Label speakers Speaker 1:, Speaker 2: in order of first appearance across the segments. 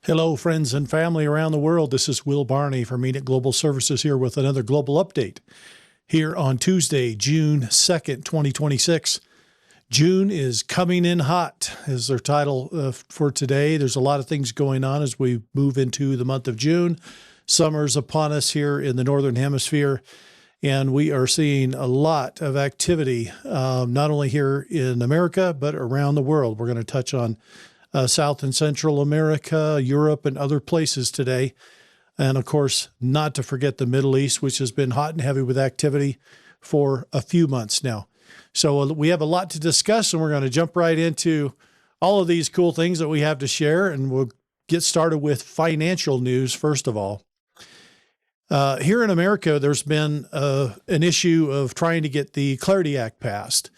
Speaker 1: Hello, friends and family around the world. This is Will Barney from Enid Global Services here with another global update here on Tuesday, June 2nd, 2026. June is coming in hot is their title for today. There's a lot of things going on as we move into the month of June. Summer's upon us here in the Northern Hemisphere, and we are seeing a lot of activity, not only here in America, but around the world. We're going to touch on South and Central America, Europe, and other places today. And of course, not to forget the Middle East, which has been hot and heavy with activity for a few months now. So we have a lot to discuss, and we're going to jump right into all of these cool things that we have to share. And we'll get started with financial news, first of all. Here in America, there's been an issue of trying to get the Clarity Act passed.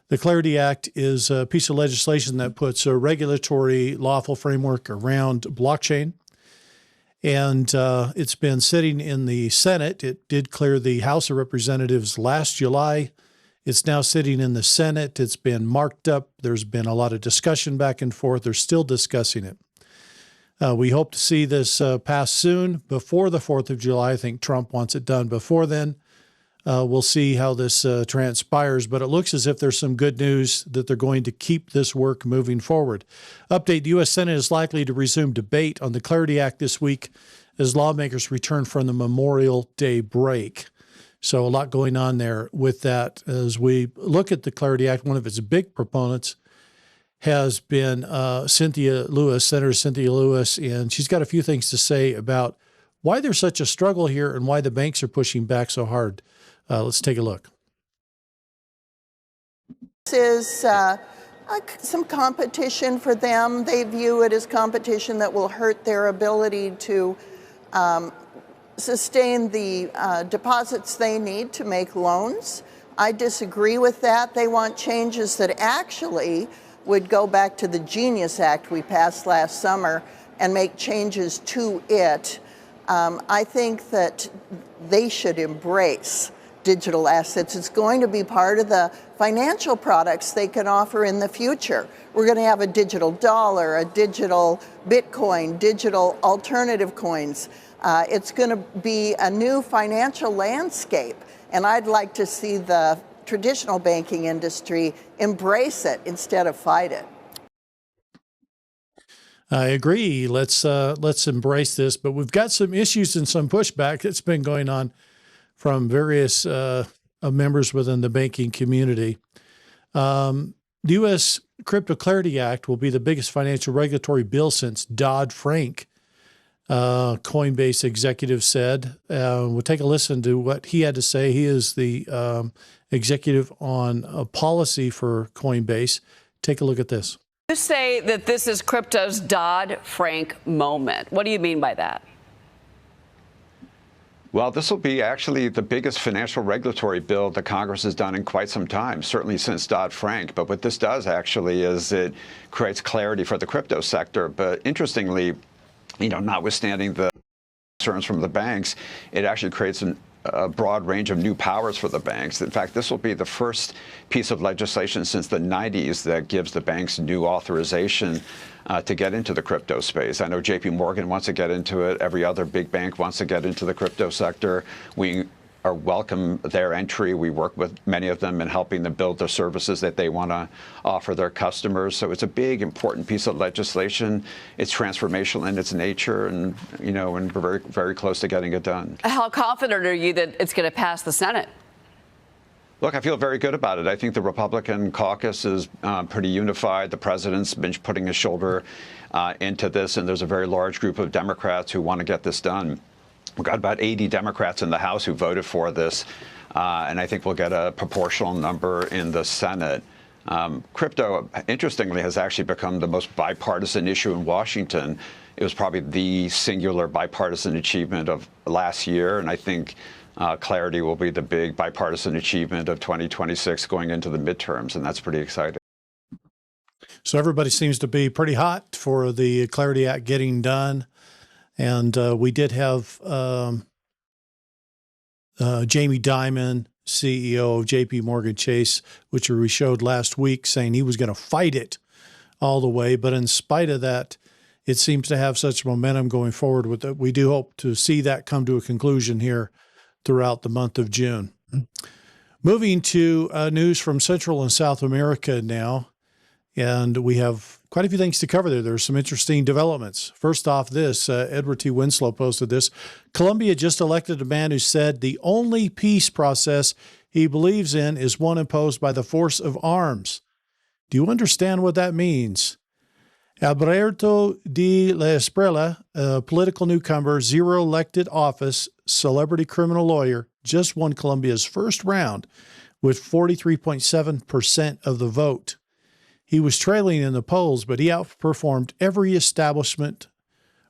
Speaker 1: The Clarity Act is a piece of legislation that puts a regulatory lawful framework around blockchain. And it's been sitting in the Senate. It did clear the House of Representatives last July. It's now sitting in the Senate. It's been marked up. There's been a lot of discussion back and forth. They're still discussing it. We hope to see this pass soon, before the 4th of July. I think Trump wants it done before then. We'll see how this transpires, but it looks as if there's some good news that they're going to keep this work moving forward. Update, the U.S. Senate is likely to resume debate on the Clarity Act this week as lawmakers return from the Memorial Day break. So a lot going on there with that. As we look at the Clarity Act, one of its big proponents has been Senator Cynthia Lewis, and she's got a few things to say about why there's such a struggle here and why the banks are pushing back so hard. Let's take a look.
Speaker 2: This is some competition for them. They view it as competition that will hurt their ability to sustain the deposits they need to make loans. I disagree with that. They want changes that actually would go back to the Genius Act we passed last summer and make changes to it. I think that they should embrace digital assets. It's going to be part of the financial products they can offer in the future. We're going to have a digital dollar, a digital Bitcoin, digital alternative coins. It's going to be a new financial landscape, and I'd like to see the traditional banking industry embrace it instead of fight it.
Speaker 1: I agree. Let's embrace this, but we've got some issues and some pushback that's been going on from various members within the banking community. The U.S. Crypto Clarity Act will be the biggest financial regulatory bill since Dodd-Frank, Coinbase executive said. We'll take a listen to what he had to say. He is the executive on policy for Coinbase. Take a look at this.
Speaker 3: You say that this is crypto's Dodd-Frank moment. What do you mean by that?
Speaker 4: Well, this will be actually the biggest financial regulatory bill that Congress has done in quite some time, certainly since Dodd-Frank. But what this does actually is it creates clarity for the crypto sector. But interestingly, notwithstanding the concerns from the banks, it actually creates a broad range of new powers for the banks. In fact, this will be the first piece of legislation since the 90s that gives the banks new authorization to get into the crypto space. I know JP Morgan wants to get into it. Every other big bank wants to get into the crypto sector. We are welcome their entry. We work with many of them in helping them build the services that they want to offer their customers. So it's a big, important piece of legislation. It's transformational in its nature, and and we're very, very close to getting it done.
Speaker 3: How confident are you that it's going to pass the Senate?
Speaker 4: Look, I feel very good about it. I think the Republican caucus is pretty unified. The president's been putting his shoulder into this, and there's a very large group of Democrats who want to get this done. We've got about 80 Democrats in the House who voted for this, and I think we'll get a proportional number in the Senate. Crypto, interestingly, has actually become the most bipartisan issue in Washington. It was probably the singular bipartisan achievement of last year, and I think clarity will be the big bipartisan achievement of 2026 going into the midterms, and that's pretty exciting.
Speaker 1: So everybody seems to be pretty hot for the Clarity Act getting done. And we did have Jamie Dimon, CEO of JP Morgan Chase, which we showed last week, saying he was going to fight it all the way. But in spite of that, it seems to have such momentum going forward with it. We do hope to see that come to a conclusion here throughout the month of June. Moving to news from Central and South America now, and we have quite a few things to cover there. There's some interesting developments. First off, this, Edward T. Winslow posted this. Colombia just elected a man who said the only peace process he believes in is one imposed by the force of arms. Do you understand what that means? Alberto de la Esprella, a political newcomer, zero elected office, celebrity criminal lawyer, just won Colombia's first round with 43.7% of the vote. He was trailing in the polls, but he outperformed every establishment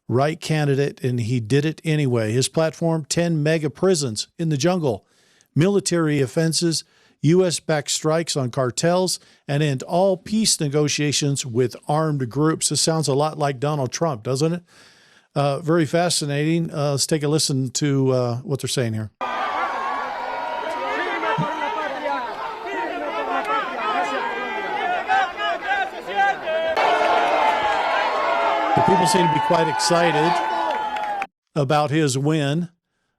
Speaker 1: right candidate, and he did it anyway. His platform, 10 mega prisons in the jungle, military offenses, U.S.-backed strikes on cartels, and end all peace negotiations with armed groups. This sounds a lot like Donald Trump, doesn't it? Very fascinating. Let's take a listen to what they're saying here. The people seem to be quite excited about his win.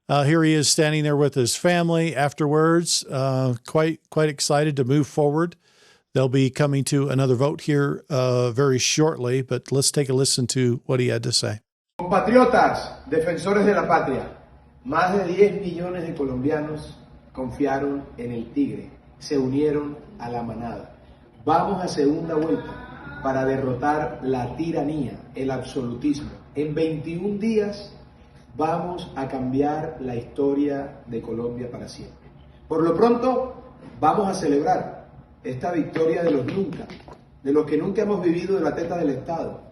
Speaker 1: Here he is standing there with his family afterwards, quite excited to move forward. They'll be coming to another vote here very shortly, but let's take a listen to what he had to say.
Speaker 5: Compatriotas, defensores de la patria, más de 10 millones de colombianos confiaron en el tigre, se unieron a la manada. Vamos a segunda vuelta para derrotar la tiranía, el absolutismo. En 21 días vamos a cambiar la historia de Colombia para siempre. Por lo pronto, vamos a celebrar esta victoria de los que nunca hemos vivido de la teta del Estado,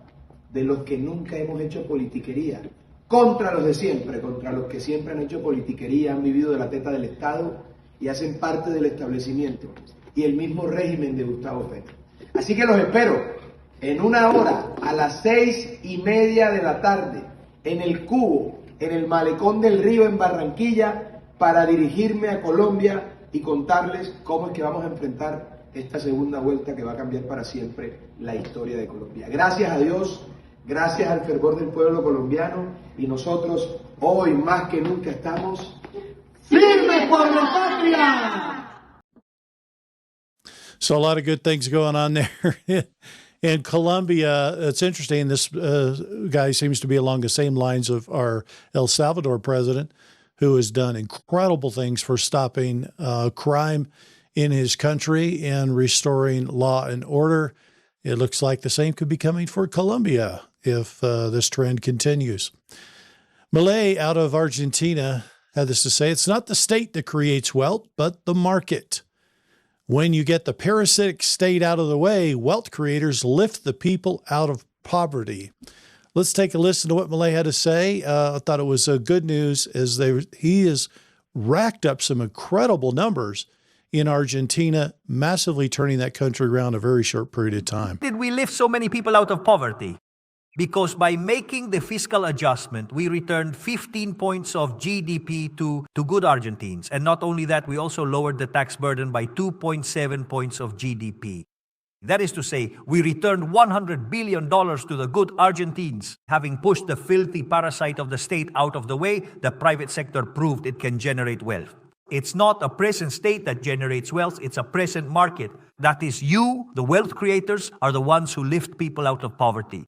Speaker 5: de los que nunca hemos hecho politiquería, contra los de siempre, contra los que siempre han hecho politiquería, han vivido de la teta del Estado y hacen parte del establecimiento y el mismo régimen de Gustavo Petro. Así que los espero en una hora, a las 6:30 de la tarde, en el Cubo, en el Malecón del Río en Barranquilla, para dirigirme a Colombia y contarles cómo es que vamos a enfrentar esta segunda vuelta que va a cambiar para siempre la historia de Colombia. Gracias a Dios, gracias al fervor del pueblo colombiano, y nosotros hoy más que nunca estamos firmes por la patria.
Speaker 1: So a lot of good things going on there. In Colombia, it's interesting. This guy seems to be along the same lines of our El Salvador president, who has done incredible things for stopping crime in his country and restoring law and order. It looks like the same could be coming for Colombia if this trend continues. Milei out of Argentina had this to say: it's not the state that creates wealth, but the market. When you get the parasitic state out of the way, wealth creators lift the people out of poverty. Let's take a listen to what Milei had to say. I thought it was good news as he has racked up some incredible numbers in Argentina, massively turning that country around in a very short period of time.
Speaker 6: Did we lift so many people out of poverty? Because by making the fiscal adjustment, we returned 15 points of GDP to good Argentines. And not only that, we also lowered the tax burden by 2.7 points of GDP. That is to say, we returned $100 billion to the good Argentines. Having pushed the filthy parasite of the state out of the way, the private sector proved it can generate wealth. It's not a present state that generates wealth, it's a present market. That is, you, the wealth creators, are the ones who lift people out of poverty.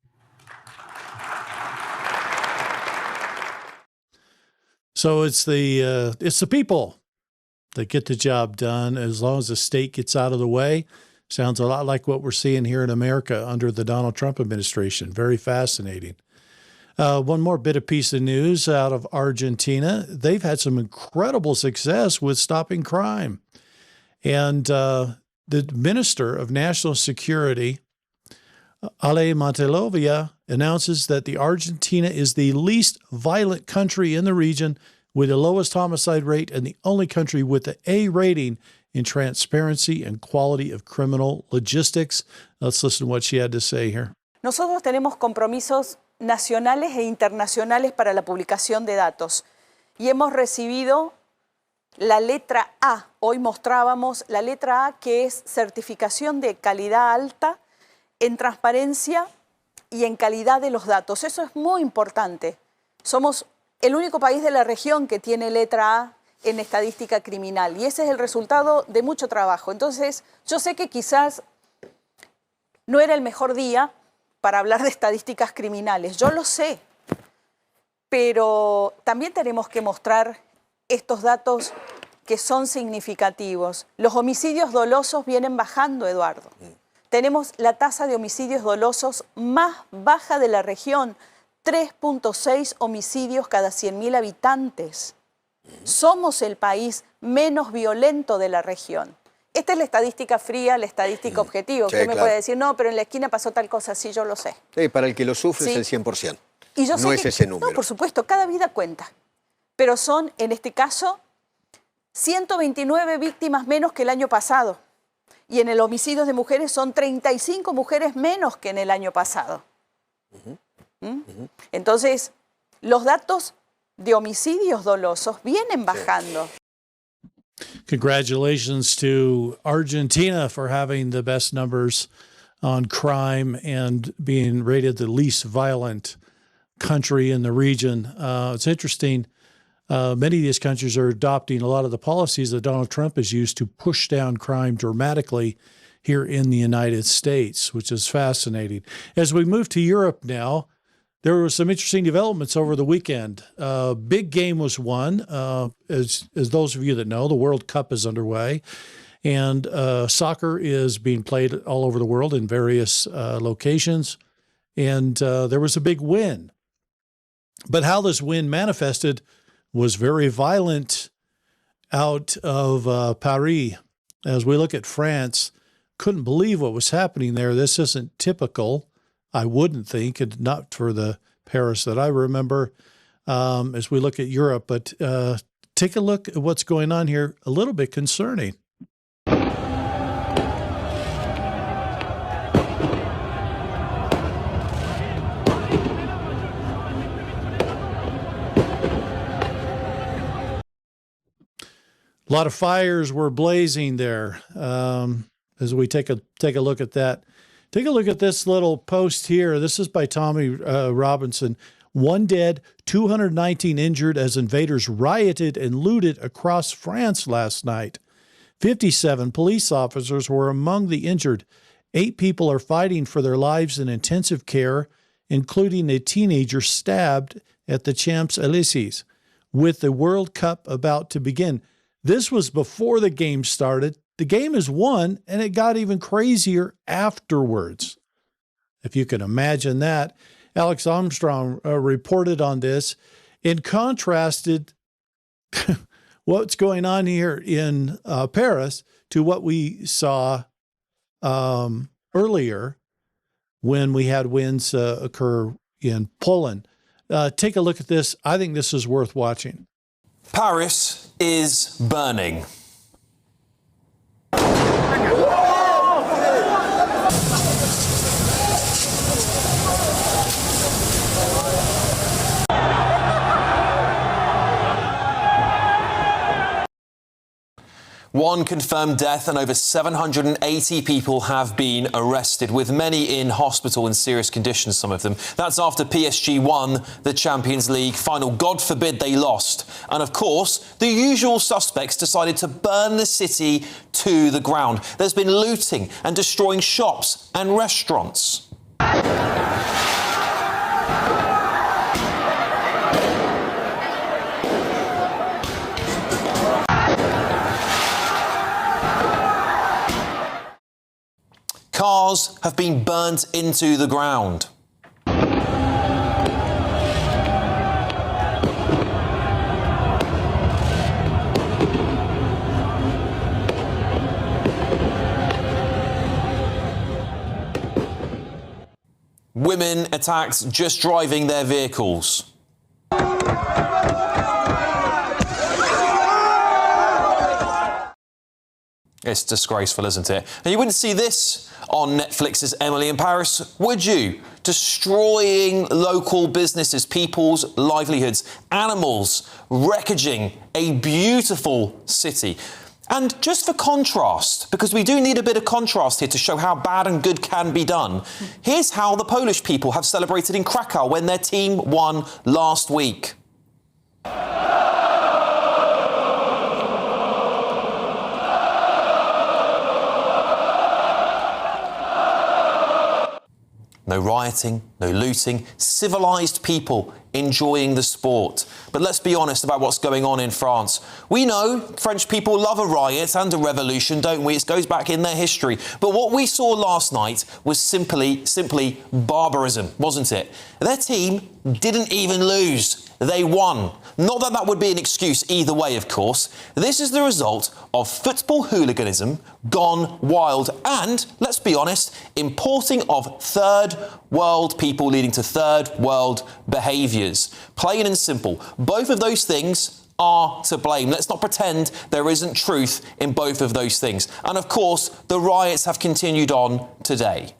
Speaker 1: So it's the people that get the job done as long as the state gets out of the way. Sounds a lot like what we're seeing here in America under the Donald Trump administration. Very fascinating. One more piece of news out of Argentina. They've had some incredible success with stopping crime. And the Minister of National Security, Ale Montelovia, announces that the Argentina is the least violent country in the region with the lowest homicide rate and the only country with the A rating in transparency and quality of criminal logistics. Let's listen to what she had to say here.
Speaker 7: Nosotros tenemos compromisos nacionales e internacionales para la publicación de datos y hemos recibido la letra A. Hoy mostrábamos la letra A, que es certificación de calidad alta en transparencia y en calidad de los datos. Eso es muy importante. Somos el único país de la región que tiene letra A en estadística criminal y ese es el resultado de mucho trabajo. Entonces, yo sé que quizás no era el mejor día para hablar de estadísticas criminales, yo lo sé, pero también tenemos que mostrar estos datos que son significativos. Los homicidios dolosos vienen bajando, Eduardo. Tenemos la tasa de homicidios dolosos más baja de la región, 3.6 homicidios cada 100.000 habitantes. Somos el país menos violento de la región. Esta es la estadística fría, la estadística objetiva.
Speaker 8: Sí,
Speaker 7: Usted me
Speaker 8: claro.
Speaker 7: puede decir, no, pero en la esquina pasó tal cosa. Sí, yo lo sé.
Speaker 8: Sí, para el que lo sufre
Speaker 7: Sí.
Speaker 8: es el 100%.
Speaker 7: Y yo
Speaker 8: No
Speaker 7: sé
Speaker 8: es
Speaker 7: que-
Speaker 8: ese número.
Speaker 7: No, por supuesto, cada vida cuenta. Pero son, en este caso, 129 víctimas menos que el año pasado. Y en el homicidio de mujeres son 35 mujeres menos que en el año pasado. ¿Mm? Entonces, los datos de homicidios dolosos vienen bajando.
Speaker 1: Congratulations to Argentina for having the best numbers on crime and being rated the least violent country in the region. It's interesting. Many of these countries are adopting a lot of the policies that Donald Trump has used to push down crime dramatically here in the United States, which is fascinating. As we move to Europe now, there were some interesting developments over the weekend. Big game was won. As those of you that know, the World Cup is underway, and soccer is being played all over the world in various locations. And there was a big win. But how this win manifested was very violent out of Paris. As we look at France, couldn't believe what was happening there. This isn't typical. I wouldn't think, and not for the Paris that I remember, as we look at Europe. But take a look at what's going on here, a little bit concerning. A lot of fires were blazing there. As we take a look at that, take a look at this little post here. This is by Tommy Robinson. 1 dead, 219 injured as invaders rioted and looted across France last night. 57 police officers were among the injured. 8 people are fighting for their lives in intensive care, including a teenager stabbed at the Champs-Élysées. With the World Cup about to begin. This was before the game started. The game is won, and it got even crazier afterwards. If you can imagine that. Alex Armstrong reported on this and contrasted what's going on here in Paris to what we saw earlier when we had wins occur in Poland. Take a look at this. I think this is worth watching.
Speaker 9: Paris is burning. One confirmed death and over 780 people have been arrested, with many in hospital in serious conditions, some of them. That's after PSG won the Champions League final. God forbid they lost. And of course, the usual suspects decided to burn the city to the ground. There's been looting and destroying shops and restaurants. Cars have been burnt into the ground. Women attacked just driving their vehicles. It's disgraceful, isn't it? And you wouldn't see this on Netflix's Emily in Paris, would you? Destroying local businesses, people's livelihoods, animals, wreckaging a beautiful city. And just for contrast, because we do need a bit of contrast here to show how bad and good can be done, here's how the Polish people have celebrated in Krakow when their team won last week. No rioting, no looting, civilised people enjoying the sport. But let's be honest about what's going on in France. We know French people love a riot and a revolution, don't we? It goes back in their history. But what we saw last night was simply barbarism, wasn't it? Their team didn't even lose. They won. Not that that would be an excuse either way, of course. This is the result of football hooliganism gone wild and, let's be honest, importing of third world people leading to third world behaviours. Plain and simple. Both of those things are to blame. Let's not pretend there isn't truth in both of those things. And of course, the riots have continued on today.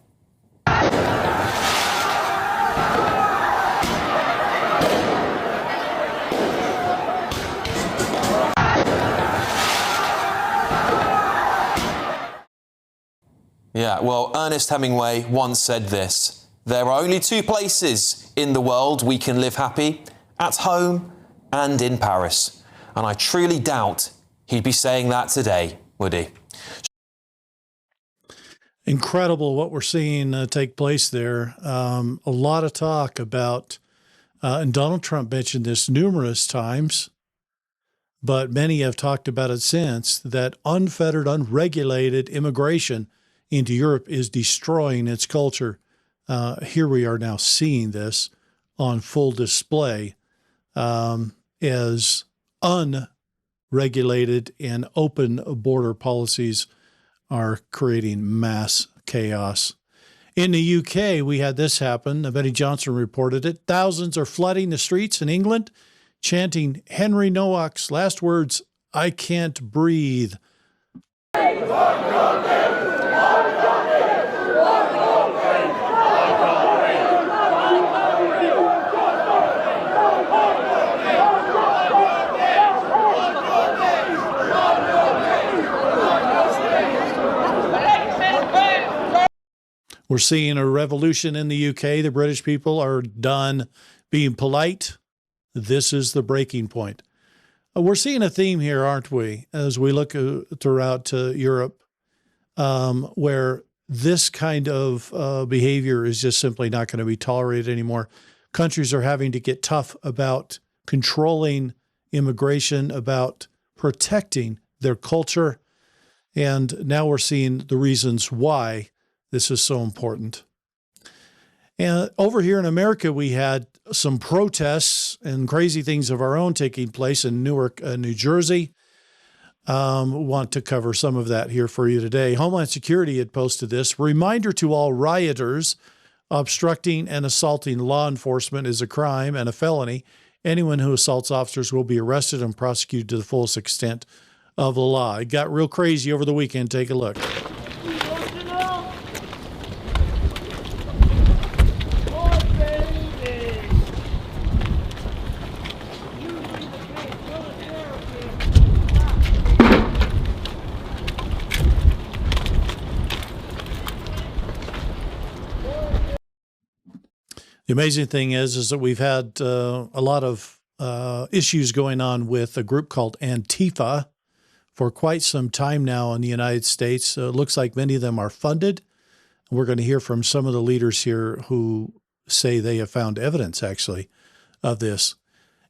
Speaker 9: Yeah, well, Ernest Hemingway once said this: there are only two places in the world we can live happy, at home and in Paris. And I truly doubt he'd be saying that today, would he?
Speaker 1: Incredible what we're seeing take place there. A lot of talk about, and Donald Trump mentioned this numerous times, but many have talked about it since, that unfettered, unregulated immigration into Europe is destroying its culture. Here we are now seeing this on full display as unregulated and open border policies are creating mass chaos. In the UK, we had this happen. Benny Johnson reported it. Thousands are flooding the streets in England, chanting Henry Nowak's last words, "I can't breathe." We're seeing a revolution in the UK. The British people are done being polite. This is the breaking point. We're seeing a theme here, aren't we, as we look throughout Europe, where this kind of behavior is just simply not going to be tolerated anymore. Countries are having to get tough about controlling immigration, about protecting their culture. And now we're seeing the reasons why this is so important. And over here in America, we had some protests and crazy things of our own taking place in Newark, New Jersey. Want to cover some of that here for you today. Homeland Security had posted this. Reminder to all rioters, obstructing and assaulting law enforcement is a crime and a felony. Anyone who assaults officers will be arrested and prosecuted to the fullest extent of the law. It got real crazy over the weekend. Take a look. The amazing thing is that we've had a lot of issues going on with a group called Antifa for quite some time now in the United States. It looks like many of them are funded. We're going to hear from some of the leaders here who say they have found evidence, actually, of this.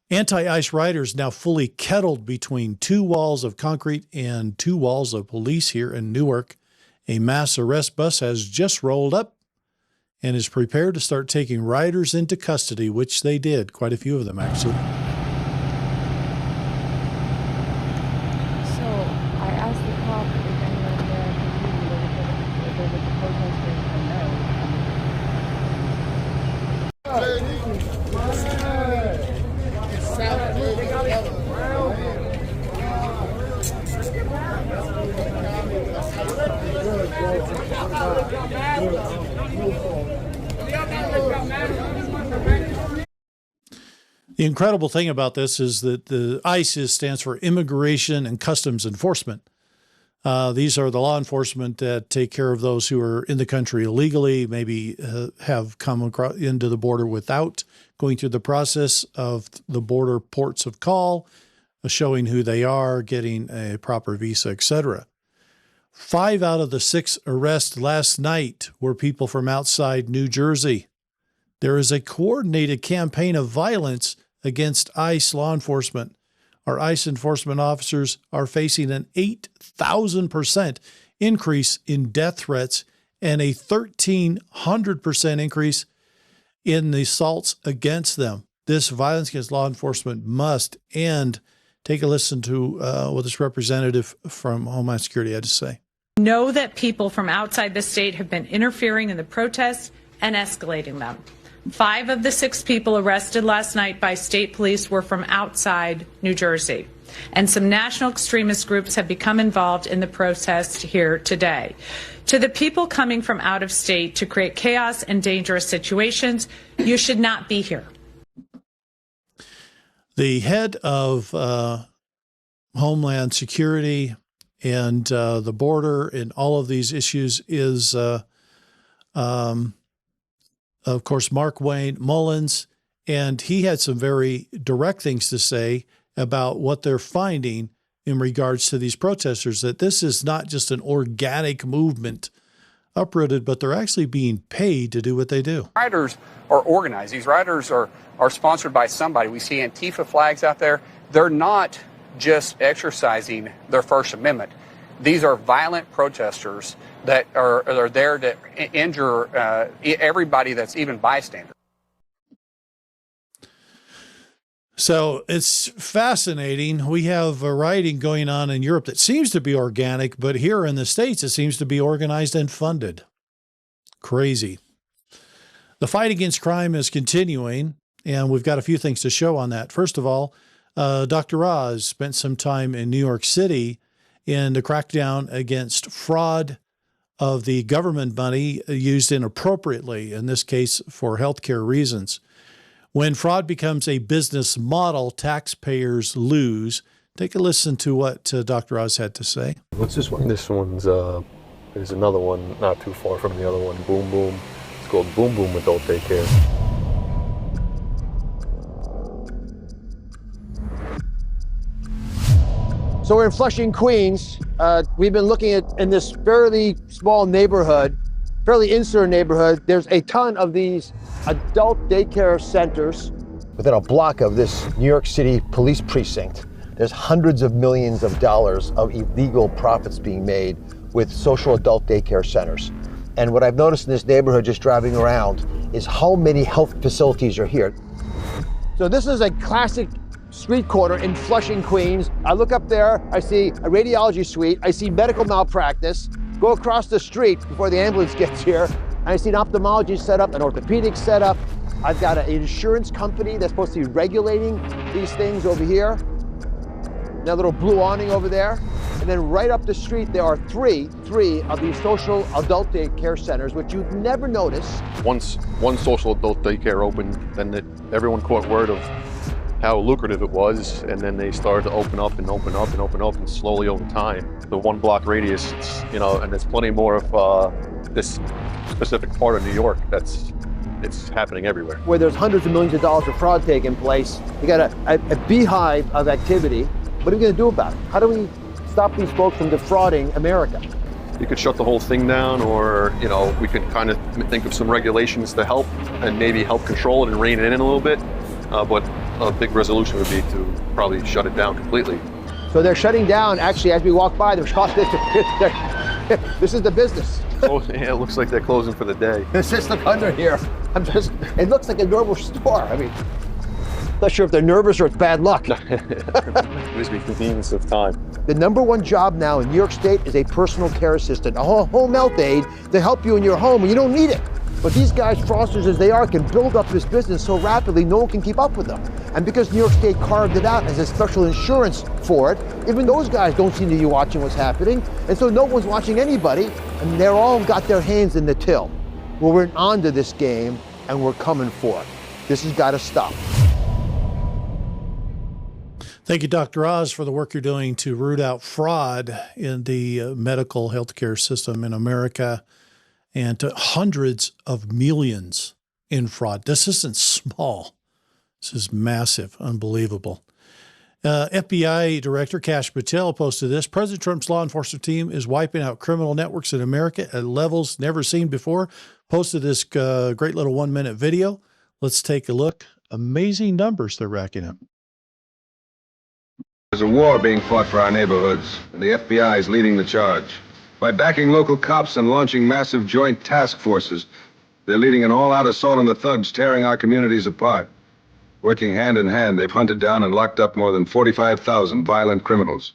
Speaker 1: Anti-ICE riders now fully kettled between two walls of concrete and two walls of police here in Newark. A mass arrest bus has just rolled up and is prepared to start taking riders into custody, which they did, quite a few of them, actually.
Speaker 8: So I asked the cop if anyone there could be with the protesters
Speaker 1: The incredible thing about this is that the ICE stands for Immigration and Customs Enforcement. These are the law enforcement that take care of those who are in the country illegally, maybe have come into the border without going through the process of the border ports of call, showing who they are, getting a proper visa, etc. 5 out of the 6 arrests last night were people from outside New Jersey. There is a coordinated campaign of violence against ICE law enforcement. Our ICE enforcement officers are facing an 8,000% increase in death threats and a 1,300% increase in the assaults against them. This violence against law enforcement must end. Take a listen to what this representative from Homeland Security had to say.
Speaker 10: Know that people from outside the state have been interfering in the protests and escalating them. 5 of the 6 people arrested last night by state police were from outside New Jersey. And some national extremist groups have become involved in the protest here today. To the people coming from out of state to create chaos and dangerous situations, you should not be here.
Speaker 1: The head of Homeland Security and the border and all of these issues is of course, Mark Wayne Mullins, and he had some very direct things to say about what they're finding in regards to these protesters, that this is not just an organic movement uprooted, but they're actually being paid to do what they do.
Speaker 11: Riders are organized. These riders are sponsored by somebody. We see Antifa flags out there. They're not just exercising their First Amendment. These are violent protesters that are there to injure everybody that's even bystander.
Speaker 1: So it's fascinating. We have a rioting going on in Europe that seems to be organic, but here in the States, it seems to be organized and funded. Crazy. The fight against crime is continuing, and we've got a few things to show on that. First of all, Dr. Oz spent some time in New York City in the crackdown against fraud of the government money used inappropriately, in this case for healthcare reasons. When fraud becomes a business model, taxpayers lose. Take a listen to what Dr. Oz had to say.
Speaker 12: What's this one? This one's, there's another one not too far from the other one, Boom Boom. It's called Boom Boom Adult Daycare.
Speaker 5: So we're in Flushing, Queens. We've been looking at, in this fairly small neighborhood, fairly insular neighborhood, there's a ton of these adult daycare centers. Within a block of this New York City police precinct, there's hundreds of millions of dollars of illegal profits being made with social adult daycare centers. And what I've noticed in this neighborhood just driving around is how many health facilities are here. So this is a classic street corner in Flushing, Queens. I look up there, I see a radiology suite, I see medical malpractice. Go across the street before the ambulance gets here, and I see an ophthalmology setup, an orthopedic setup. I've got an insurance company that's supposed to be regulating these things over here. That little blue awning over there. And then right up the street, there are three of these social adult daycare centers, which you'd never notice.
Speaker 12: Once one social adult daycare opened, then everyone caught word of how lucrative it was, and then they started to open up and open up and open up, and slowly over time, the 1 block radius, and there's plenty more of this specific part of New York it's happening everywhere.
Speaker 5: Where there's hundreds of millions of dollars of fraud taking place, you got a beehive of activity. What are we going to do about it? How do we stop these folks from defrauding America?
Speaker 12: You could shut the whole thing down, or we could kind of think of some regulations to help and maybe help control it and rein it in a little bit. But a big resolution would be to probably shut it down completely.
Speaker 5: So they're shutting down, actually, as we walk by, this is the business.
Speaker 12: Oh, yeah, it looks like they're closing for the day.
Speaker 5: Let's just look under here. It looks like a normal store. I mean, not sure if they're nervous or it's bad luck.
Speaker 12: It must be convenience of time.
Speaker 5: The #1 job now in New York State is a personal care assistant, a home health aide to help you in your home when you don't need it. But these guys, fraudsters as they are, can build up this business so rapidly no one can keep up with them. And because New York State carved it out as a special insurance for it, even those guys don't seem to be watching what's happening. And so no one's watching anybody, and they're all got their hands in the till. Well, we're onto this game, and we're coming for it. This has got to stop.
Speaker 1: Thank you, Dr. Oz, for the work you're doing to root out fraud in the medical healthcare system in America and to hundreds of millions in fraud. This isn't small. This is massive, unbelievable. FBI Director Kash Patel posted this. President Trump's law enforcement team is wiping out criminal networks in America at levels never seen before. Posted this great little 1-minute video. Let's take a look. Amazing numbers they're racking up.
Speaker 13: There's a war being fought for our neighborhoods, and the FBI is leading the charge. By backing local cops and launching massive joint task forces, they're leading an all-out assault on the thugs tearing our communities apart. Working hand in hand, they've hunted down and locked up more than 45,000 violent criminals.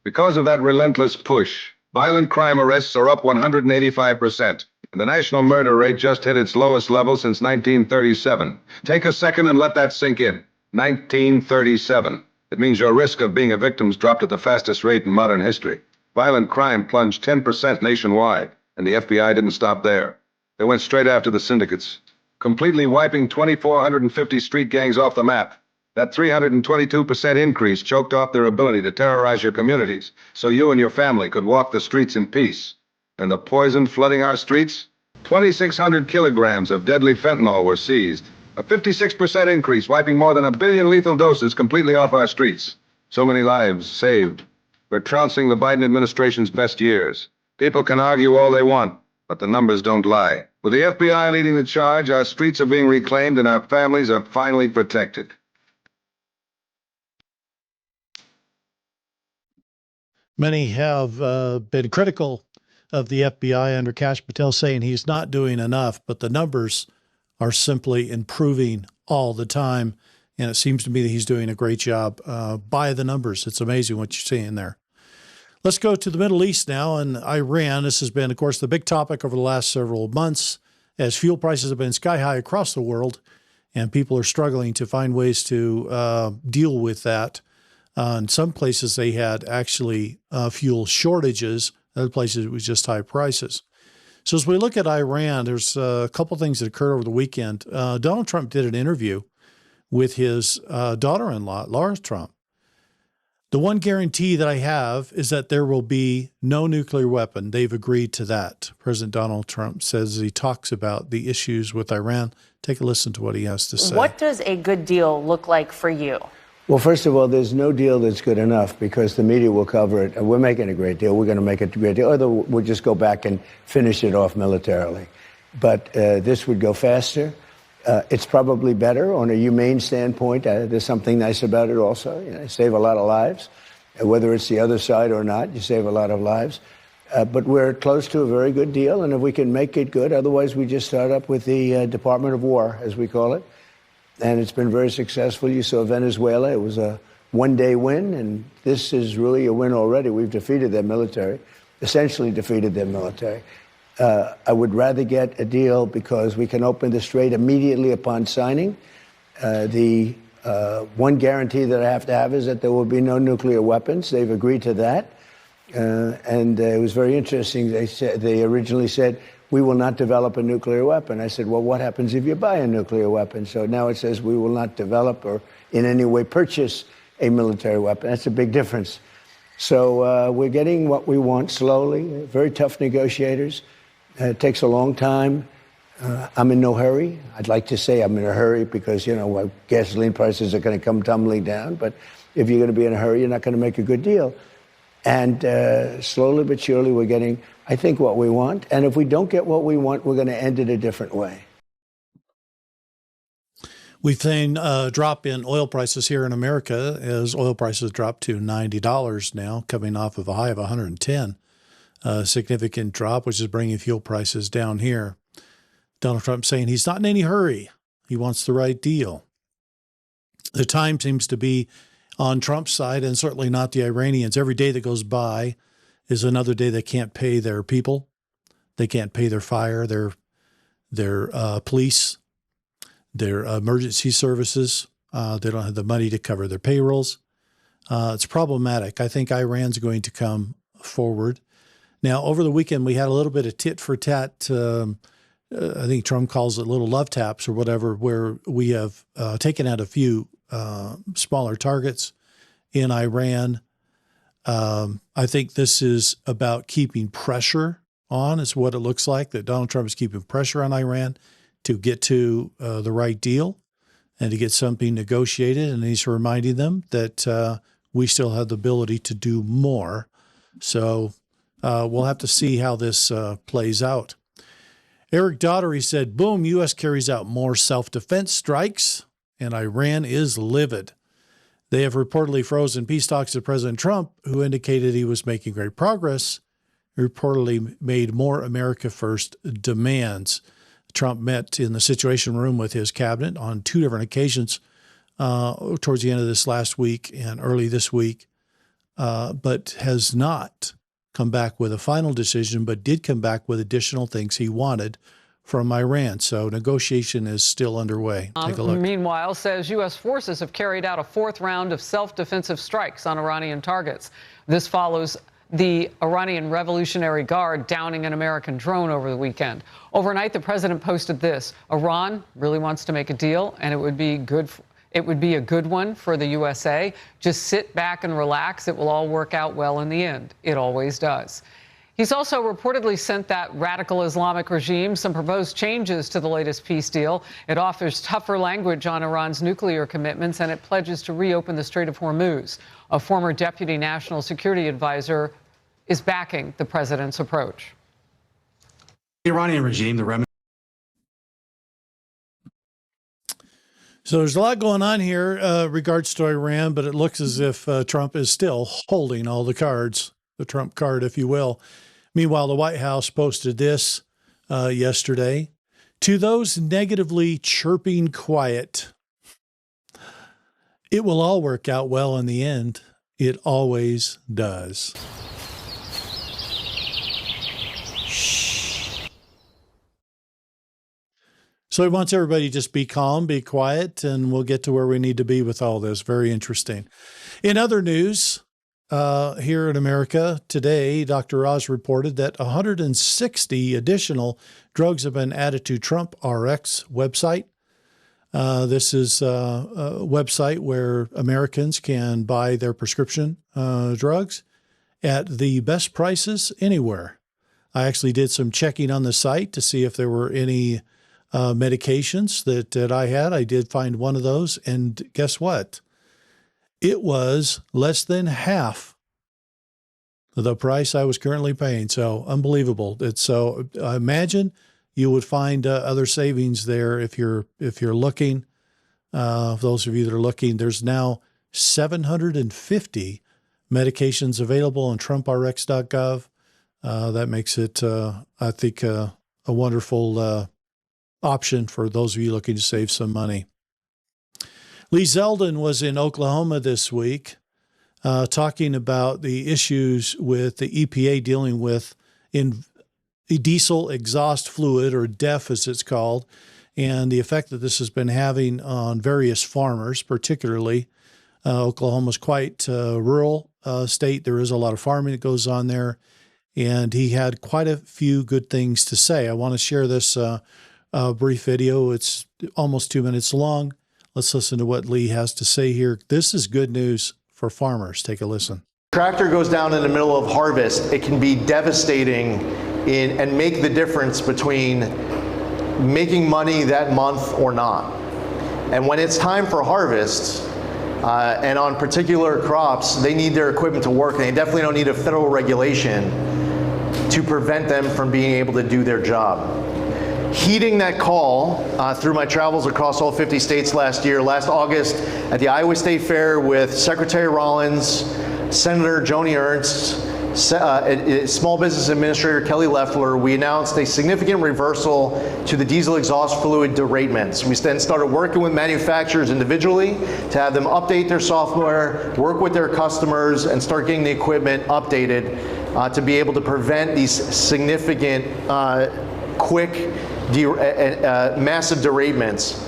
Speaker 13: Because of that relentless push, violent crime arrests are up 185%, and the national murder rate just hit its lowest level since 1937. Take a second and let that sink in. 1937. It means your risk of being a victim's dropped at the fastest rate in modern history. Violent crime plunged 10% nationwide, and the FBI didn't stop there. They went straight after the syndicates, completely wiping 2,450 street gangs off the map. That 322% increase choked off their ability to terrorize your communities, so you and your family could walk the streets in peace. And the poison flooding our streets? 2,600 kilograms of deadly fentanyl were seized. A 56% increase, wiping more than 1 billion lethal doses completely off our streets. So many lives saved. We're trouncing the Biden administration's best years. People can argue all they want, but the numbers don't lie. With the FBI leading the charge, our streets are being reclaimed and our families are finally protected.
Speaker 1: Many have been critical of the FBI under Kash Patel, saying he's not doing enough, but the numbers are simply improving all the time. And it seems to me that he's doing a great job by the numbers. It's amazing what you're seeing there. Let's go to the Middle East now and Iran. This has been, of course, the big topic over the last several months as fuel prices have been sky high across the world and people are struggling to find ways to deal with that. In some places, they had actually fuel shortages. Other places, it was just high prices. So as we look at Iran, there's a couple things that occurred over the weekend. Donald Trump did an interview with his daughter-in-law, Laura Trump. The one guarantee that I have is that there will be no nuclear weapon. They've agreed to that. President Donald Trump says he talks about the issues with Iran. Take a listen to what he has to say.
Speaker 14: What does a good deal look like for you?
Speaker 15: Well, first of all, there's no deal that's good enough because the media will cover it. We're making a great deal. We're going to make it a great deal. Or we'll just go back and finish it off militarily. But this would go faster. It's probably better on a humane standpoint. There's something nice about it also. You know, save a lot of lives. Whether it's the other side or not, you save a lot of lives. But we're close to a very good deal. And if we can make it good, otherwise we just start up with the Department of War, as we call it. And it's been very successful. You saw Venezuela. It was a one-day win, and this is really a win already. We've defeated their military, essentially defeated their military. I would rather get a deal because we can open the strait immediately upon signing. The one guarantee that I have to have is that there will be no nuclear weapons. They've agreed to that. And it was very interesting. They originally said, we will not develop a nuclear weapon. I said, well, what happens if you buy a nuclear weapon? So now it says we will not develop or in any way purchase a military weapon. That's a big difference. So we're getting what we want slowly. Very tough negotiators. It takes a long time. I'm in no hurry. I'd like to say I'm in a hurry because, you know, gasoline prices are going to come tumbling down. But if you're going to be in a hurry, you're not going to make a good deal. And slowly but surely, we're getting, I think, what we want. And if we don't get what we want, we're going to end it a different way.
Speaker 1: We've seen a drop in oil prices here in America as oil prices dropped to $90 now, coming off of a high of 110. A significant drop, which is bringing fuel prices down here. Donald Trump saying he's not in any hurry. He wants the right deal. The time seems to be on Trump's side and certainly not the Iranians. Every day that goes by is another day they can't pay their people. They can't pay their fire, their police, their emergency services. They don't have the money to cover their payrolls. It's problematic. I think Iran's going to come forward. Now, over the weekend, we had a little bit of tit for tat. I think Trump calls it little love taps or whatever, where we have taken out a few smaller targets in Iran. I think this is about keeping pressure on, is what it looks like, that Donald Trump is keeping pressure on Iran to get to the right deal and to get something negotiated. And he's reminding them that we still have the ability to do more. So we'll have to see how this plays out. Eric Daugherty said, boom, U.S. carries out more self-defense strikes, and Iran is livid. They have reportedly frozen peace talks with President Trump, who indicated he was making great progress. He reportedly made more America First demands. Trump met in the Situation Room with his cabinet on 2 different occasions towards the end of this last week and early this week, but has not come back with a final decision, but did come back with additional things he wanted from Iran. So negotiation is still underway. Take a look.
Speaker 16: Meanwhile, says U.S. forces have carried out a 4th round of self-defensive strikes on Iranian targets. This follows the Iranian Revolutionary Guard downing an American drone over the weekend. Overnight, the president posted this: Iran really wants to make a deal, and it would be a good one for the USA. Just sit back and relax. It will all work out well in the end. It always does. He's also reportedly sent that radical Islamic regime some proposed changes to the latest peace deal. It offers tougher language on Iran's nuclear commitments, and it pledges to reopen the Strait of Hormuz. A former deputy national security advisor is backing the president's approach.
Speaker 17: The Iranian regime, the remedy.
Speaker 1: So there's a lot going on here regards to Iran, but it looks as if Trump is still holding all the cards, the Trump card, if you will. Meanwhile, the White House posted this yesterday. To those negatively chirping quiet, it will all work out well in the end. It always does. So he wants everybody to just be calm, be quiet, and we'll get to where we need to be with all this. Very interesting. In other news, here in America today, Dr. Oz reported that 160 additional drugs have been added to Trump RX website. This is a website where Americans can buy their prescription drugs at the best prices anywhere. I actually did some checking on the site to see if there were any medications that I had. I did find one of those, and guess what? It was less than half the price I was currently paying. So unbelievable. It's so I imagine you would find other savings there if you're looking. Those of you that are looking, there's now 750 medications available on TrumpRx.gov. That makes it, I think, a wonderful option for those of you looking to save some money. Lee Zeldin was in Oklahoma this week talking about the issues with the EPA dealing with in diesel exhaust fluid, or DEF as it's called, and the effect that this has been having on various farmers, particularly. Oklahoma's quite a rural state. There is a lot of farming that goes on there, and he had quite a few good things to say. I want to share this brief video. It's almost 2 minutes long. Let's listen to what Lee has to say here. This is good news for farmers. Take a listen.
Speaker 18: Tractor goes down in the middle of harvest. It can be devastating and make the difference between making money that month or not. And when it's time for harvest, and on particular crops, they need their equipment to work, and they definitely don't need a federal regulation to prevent them from being able to do their job. Heeding that call through my travels across all 50 states last August at the Iowa State Fair with Secretary Rollins, Senator Joni Ernst, Small Business Administrator Kelly Loeffler, we announced a significant reversal to the diesel exhaust fluid deratements. We then started working with manufacturers individually to have them update their software, work with their customers, and start getting the equipment updated to be able to prevent these significant, quick, massive deratements.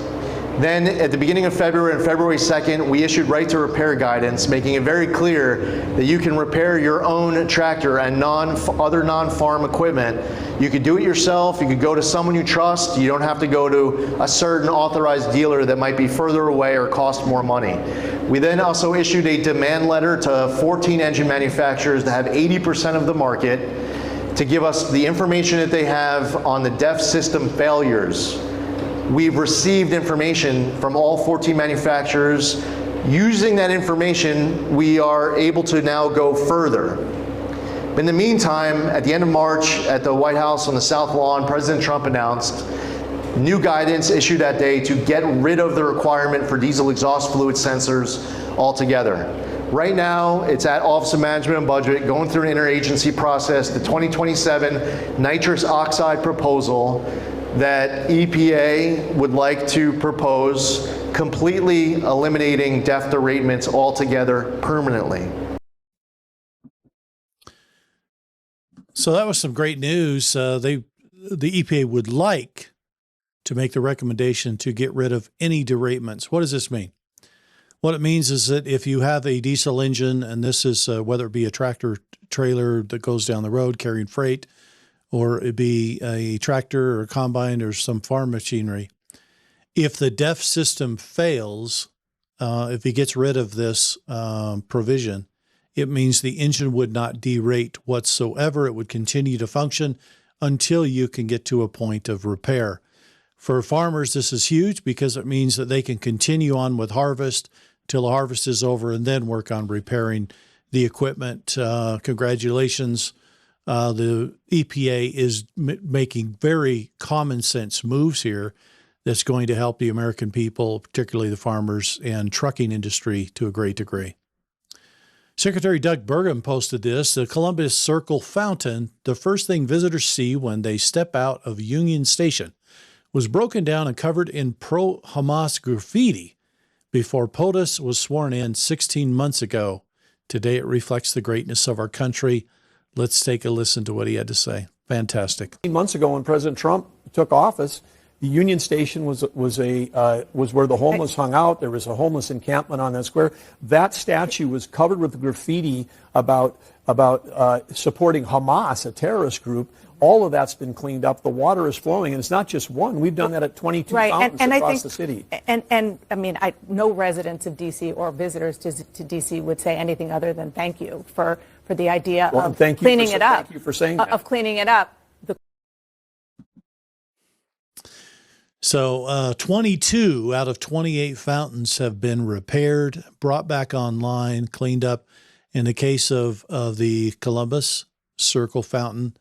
Speaker 18: Then at the beginning of February, on February 2nd, we issued right to repair guidance, making it very clear that you can repair your own tractor and other non-farm equipment. You could do it yourself, you could go to someone you trust, you don't have to go to a certain authorized dealer that might be further away or cost more money. We then also issued a demand letter to 14 engine manufacturers that have 80% of the market to give us the information that they have on the DEF system failures. We've received information from all 14 manufacturers. Using that information, we are able to now go further. In the meantime, at the end of March at the White House on the South Lawn, President Trump announced new guidance issued that day to get rid of the requirement for diesel exhaust fluid sensors altogether. Right now, it's at Office of Management and Budget, going through an interagency process, the 2027 nitrous oxide proposal that EPA would like to propose, completely eliminating DEF deratements altogether permanently.
Speaker 1: So that was some great news. The EPA would like to make the recommendation to get rid of any deratements. What does this mean? What it means is that if you have a diesel engine, and this is whether it be a tractor trailer that goes down the road carrying freight, or it be a tractor or a combine or some farm machinery, if the DEF system fails, if he gets rid of this provision, it means the engine would not derate whatsoever. It would continue to function until you can get to a point of repair. For farmers, this is huge because it means that they can continue on with harvest till the harvest is over and then work on repairing the equipment. Congratulations. The EPA is making very common sense moves here that's going to help the American people, particularly the farmers and trucking industry, to a great degree. Secretary Doug Burgum posted this: the Columbus Circle fountain, the first thing visitors see when they step out of Union Station, was broken down and covered in pro-Hamas graffiti before POTUS was sworn in 16 months ago. Today it reflects the greatness of our country. Let's take a listen to what he had to say. Fantastic.
Speaker 19: Months ago, when President Trump took office, the Union Station was where the homeless hung out. There was a homeless encampment on that square. That statue was covered with graffiti about supporting Hamas, a terrorist group. All of that's been cleaned up. The water is flowing, and it's not just one. We've done that at 22 fountains across the city.
Speaker 20: And I mean, no residents of D.C. or visitors to D.C. would say anything other than thank you for the idea of cleaning it up.
Speaker 19: Thank you for saying that.
Speaker 20: Of cleaning it up.
Speaker 1: So 22 out of 28 fountains have been repaired, brought back online, cleaned up. In the case of the Columbus Circle fountain,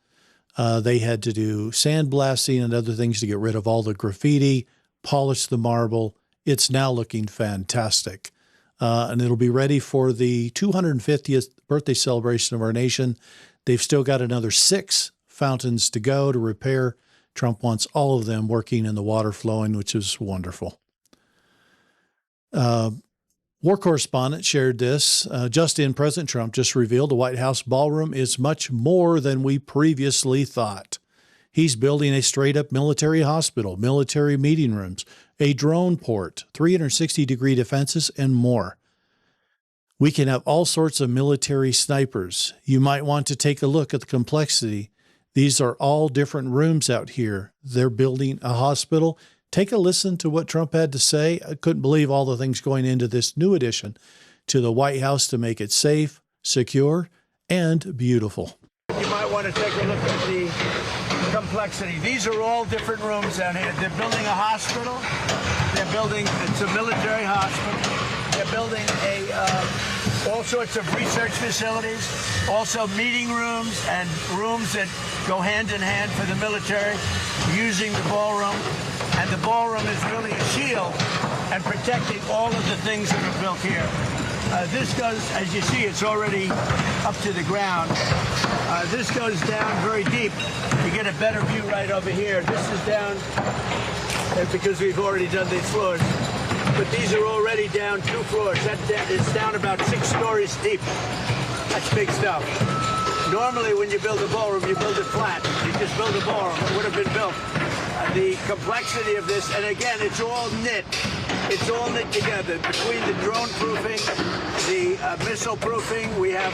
Speaker 1: they had to do sandblasting and other things to get rid of all the graffiti, polish the marble. It's now looking fantastic. And it'll be ready for the 250th birthday celebration of our nation. They've still got another 6 fountains to go to repair. Trump wants all of them working and the water flowing, which is wonderful. War correspondent shared this. Just in, President Trump just revealed the White House ballroom is much more than we previously thought. He's building a straight-up military hospital, military meeting rooms, a drone port, 360-degree defenses, and more. We can have all sorts of military snipers. You might want to take a look at the complexity. These are all different rooms out here. They're building a hospital. Take a listen to what Trump had to say. I couldn't believe all the things going into this new addition to the White House to make it safe, secure, and beautiful.
Speaker 21: You might want to take a look at the complexity. These are all different rooms down here. They're building a hospital. It's a military hospital. They're building all sorts of research facilities, also meeting rooms and rooms that go hand in hand for the military, using the ballroom. And the ballroom is really a shield and protecting all of the things that are built here. This goes, as you see, it's already up to the ground. This goes down very deep. You get a better view right over here. This is down because we've already done these floors. But these are already down 2 floors. It's down about 6 stories deep. That's big stuff. Normally, when you build a ballroom, you build it flat. You just build a ballroom. It would have been built. The complexity of this, and again, it's all knit. It's all knit together between the drone proofing, the missile proofing, we have,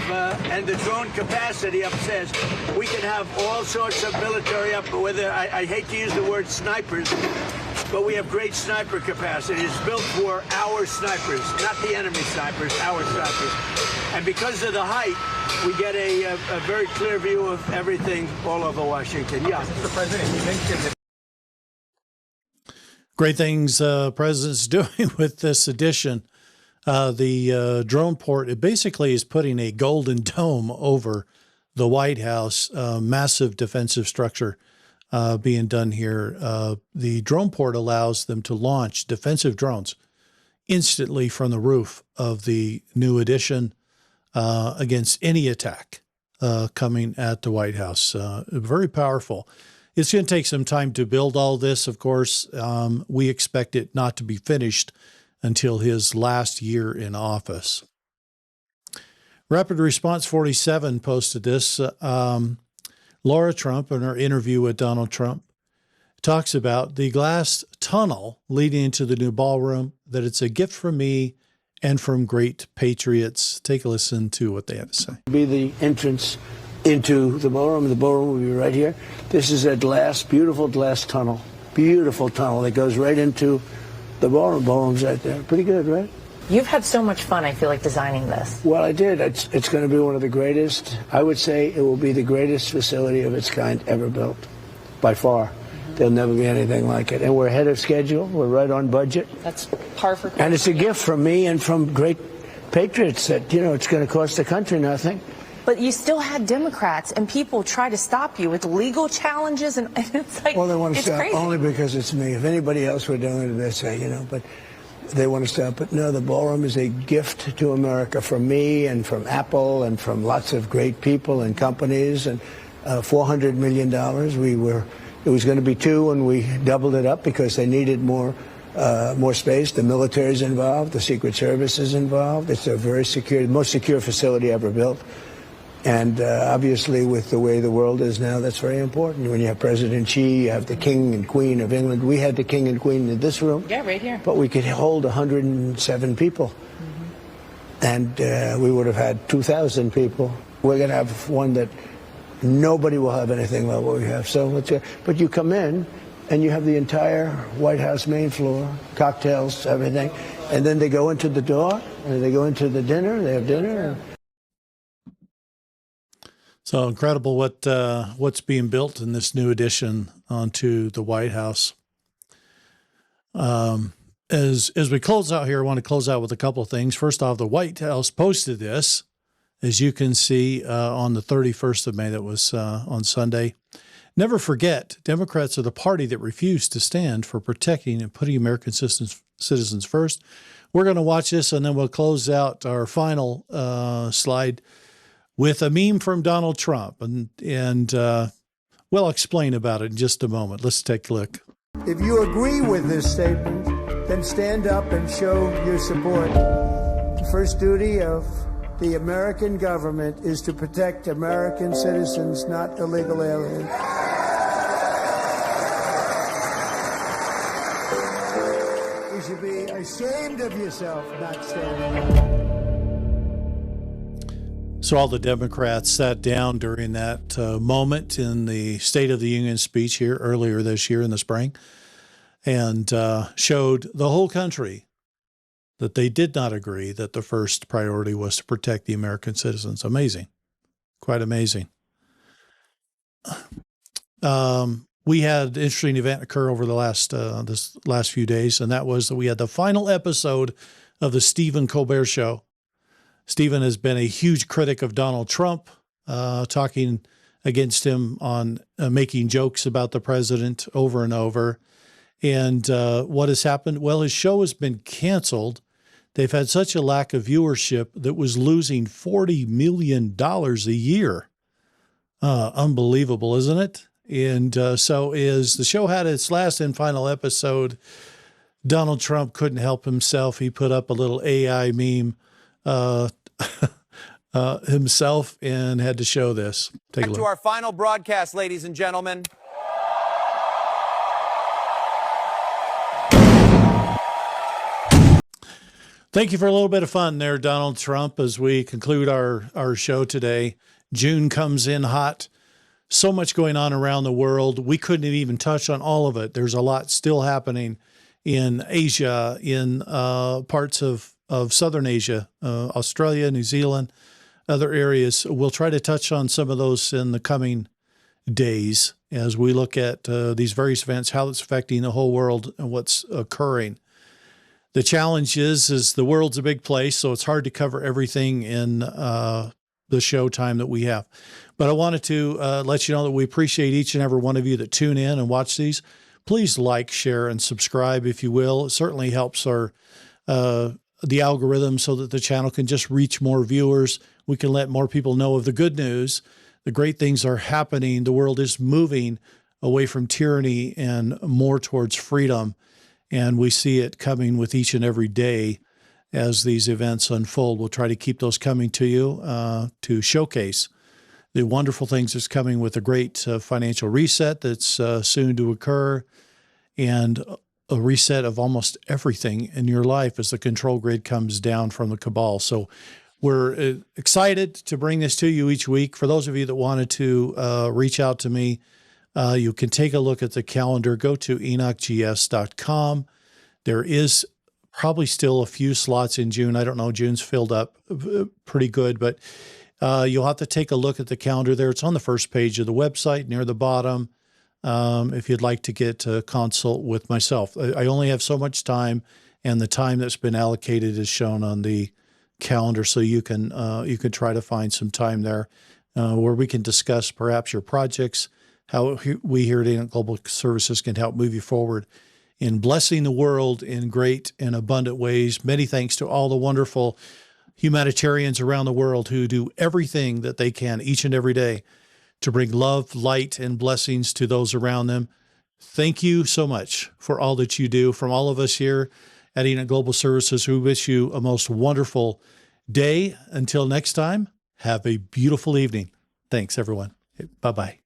Speaker 21: and the drone capacity upstairs. We can have all sorts of military up, whether, I hate to use the word snipers, but we have great sniper capacity. It's built for our snipers, not the enemy snipers, our snipers. And because of the height, we get a very clear view of everything all over Washington. Yeah. Mr. President, you mentioned that.
Speaker 1: Great things President's doing with this addition. The drone port, it basically is putting a golden dome over the White House, massive defensive structure being done here. The drone port allows them to launch defensive drones instantly from the roof of the new addition against any attack coming at the White House. Very powerful. It's going to take some time to build all this, of course. We expect it not to be finished until his last year in office. Rapid Response 47 posted this. Laura Trump, in her interview with Donald Trump, talks about the glass tunnel leading into the new ballroom, that it's a gift from me and from great patriots. Take a listen to what they have to say.
Speaker 15: Be the entrance into the ballroom. The ballroom will be right here. This is a beautiful glass tunnel. Beautiful tunnel that goes right into the ballroom. Ballroom's right there. Pretty good, right?
Speaker 14: You've had so much fun, I feel like, designing this.
Speaker 15: Well, I did. It's going to be one of the greatest. I would say it will be the greatest facility of its kind ever built, by far. There'll never be anything like it. And we're ahead of schedule. We're right on budget.
Speaker 14: That's par for course.
Speaker 15: And it's a gift from me and from great patriots that, it's going to cost the country nothing.
Speaker 14: But you still had Democrats and people try to stop you with legal challenges, and it's like,
Speaker 15: well, they want to stop
Speaker 14: crazy.
Speaker 15: Only because it's me. If anybody else were doing it, they'd say, but they want to stop. But no, the ballroom is a gift to America from me and from Apple and from lots of great people and companies. And $400 million. It was going to be $2 million, and we doubled it up because they needed more space. The military's involved. The Secret Service is involved. It's a very secure, most secure facility ever built. And obviously, with the way the world is now, that's very important. When you have President Xi, you have the King and Queen of England. We had the King and Queen in this room.
Speaker 14: Yeah, right here.
Speaker 15: But we could hold 107 people. And we would have had 2,000 people. We're going to have one that nobody will have anything like what we have. So, but you come in, and you have the entire White House main floor, cocktails, everything. And then they go into the door, and they go into the dinner. They have dinner.
Speaker 1: So incredible what's being built in this new addition onto the White House. As we close out here, I want to close out with a couple of things. First off, the White House posted this, as you can see, on the 31st of May. That was on Sunday. Never forget, Democrats are the party that refused to stand for protecting and putting American citizens first. We're going to watch this, and then we'll close out our final slide with a meme from Donald Trump, and we'll explain about it in just a moment. Let's take a look.
Speaker 2: If you agree with this statement, then stand up and show your support. The first duty of the American government is to protect American citizens, not illegal aliens. You should be ashamed of yourself not standing up.
Speaker 1: So all the Democrats sat down during that moment in the State of the Union speech here earlier this year in the spring, and showed the whole country that they did not agree that the first priority was to protect the American citizens. Amazing. Quite amazing. We had an interesting event occur over the this last few days, and that was that we had the final episode of the Stephen Colbert Show. Stephen has been a huge critic of Donald Trump, talking against him on making jokes about the president over and over. And what has happened? Well, his show has been canceled. They've had such a lack of viewership that was losing $40 million a year. Unbelievable, isn't it? And so as the show had its last and final episode, Donald Trump couldn't help himself. He put up a little AI meme himself and had to show this. Take a look.
Speaker 22: To our final broadcast, ladies and gentlemen.
Speaker 1: Thank you for a little bit of fun there, Donald Trump, as we conclude our show today. June comes in hot. So much going on around the world. We couldn't even touch on all of it. There's a lot still happening in Asia, in parts of Southern Asia, Australia, New Zealand, other areas. We'll try to touch on some of those in the coming days as we look at these various events, how it's affecting the whole world and what's occurring. The challenge is the world's a big place, so it's hard to cover everything in the show time that we have. But I wanted to let you know that we appreciate each and every one of you that tune in and watch these. Please like, share, and subscribe, if you will. It certainly helps our the algorithm so that the channel can just reach more viewers. We can let more people know of the good news. The great things are happening. The world is moving away from tyranny and more towards freedom. And we see it coming with each and every day as these events unfold. We'll try to keep those coming to you to showcase the wonderful things that's coming with a great financial reset that's soon to occur, and a reset of almost everything in your life as the control grid comes down from the cabal. So we're excited to bring this to you each week. For those of you that wanted to reach out to me, you can take a look at the calendar. Go to enochgs.com. There is probably still a few slots in June. I don't know. June's filled up pretty good, but you'll have to take a look at the calendar there. It's on the first page of the website near the bottom. If you'd like to get a consult with myself, I only have so much time, and the time that's been allocated is shown on the calendar. So you can try to find some time there where we can discuss perhaps your projects, how we here at Enoch Global Services can help move you forward in blessing the world in great and abundant ways. Many thanks to all the wonderful humanitarians around the world who do everything that they can each and every day to bring love, light, and blessings to those around them. Thank you so much for all that you do. From all of us here at Enoch Global Services, we wish you a most wonderful day. Until next time, have a beautiful evening. Thanks, everyone. Bye-bye.